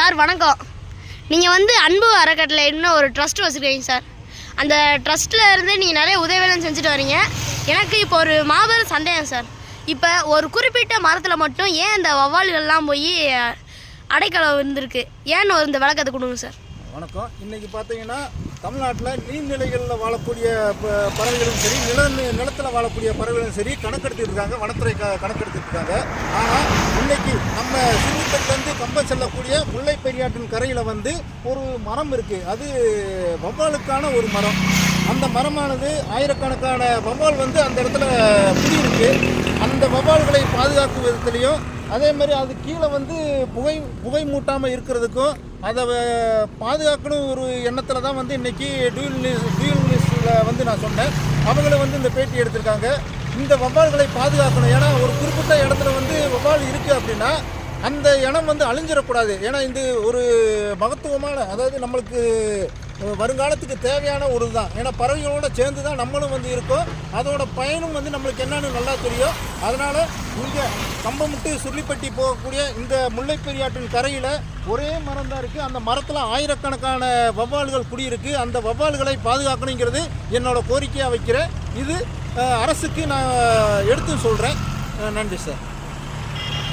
Sir வணக்கம். நீங்கள் வந்து அன்பு அறக்கட்டளைன்னு ஒரு ட்ரஸ்ட் வச்சுருக்கீங்க சார். அந்த ட்ரஸ்ட்டில் இருந்து நீங்கள் நிறைய உதவிகளும் செஞ்சுட்டு வரீங்க. எனக்கு இப்போ ஒரு மாபெரும் சந்தேகம் சார். இப்போ ஒரு குறிப்பிட்ட மரத்தில் மட்டும் ஏன் இந்த வௌவால்கள்லாம் போய் அடைக்கலம் இருந்திருக்கு, ஏன்னு இந்த விளக்கத்தை கொடுங்க சார். வணக்கம். இன்றைக்கி பார்த்தீங்கன்னா தமிழ்நாட்டில் நீர்நிலைகளில் வாழக்கூடிய பறவைகளும் சரி, நிலத்தில் வாழக்கூடிய பறவைகளும் சரி கணக்கெடுத்துட்டு இருக்காங்க, வனத்துறை கணக்கெடுத்துட்டு இருக்காங்க. ஆனால் இன்னைக்கு நம்ம சிறுத்தைலேருந்து கம்ப செல்லக்கூடிய முல்லை பெரியாற்றின் கரையில் வந்து ஒரு மரம் இருக்குது. அது வௌவாலுக்கான ஒரு மரம். அந்த மரமானது ஆயிரக்கணக்கான வௌவால் வந்து அந்த இடத்துல குடியிருக்கு. அந்த வௌவால்களை பாதுகாக்கும் விதத்துலேயும் அதே மாதிரி அது கீழே வந்து புகை மூட்டாமல் இருக்கிறதுக்கும் அதை பாதுகாக்கணும் ஒரு எண்ணத்தில் தான் வந்து இன்றைக்கி டியூல் நியூஸில் வந்து நான் சொன்னேன். அவங்களும் வந்து இந்த பேட்டி எடுத்திருக்காங்க. இந்த வௌவால்களை பாதுகாக்கணும். ஏன்னா ஒரு குறிப்பிட்ட இடத்துல வந்து வௌவால் இருக்குது அப்படின்னா அந்த இனம் வந்து அழிஞ்சிடக்கூடாது. ஏன்னா இது ஒரு மகத்துவமான, அதாவது நம்மளுக்கு வருங்காலத்துக்கு தேவையான ஒரு தான். ஏன்னா பறவைகளோடு சேர்ந்து தான் நம்மளும் வந்து இருக்கோம். அதோட பயனும் வந்து நம்மளுக்கு என்னன்னு நல்லா தெரியும். அதனால் இங்கே கம்பமுட்டு சுருளிப்பட்டி போகக்கூடிய இந்த முல்லை பெரியாற்றின் கரையில் ஒரே மரம் தான் இருக்குது. அந்த மரத்தில் ஆயிரக்கணக்கான வௌவால்கள் குடியிருக்கு. அந்த வௌவால்களை பாதுகாக்கணுங்கிறது என்னோடய கோரிக்கையாக வைக்கிறேன். இது அரசுக்கு நான் எடுத்து சொல்கிறேன். நன்றி சார்.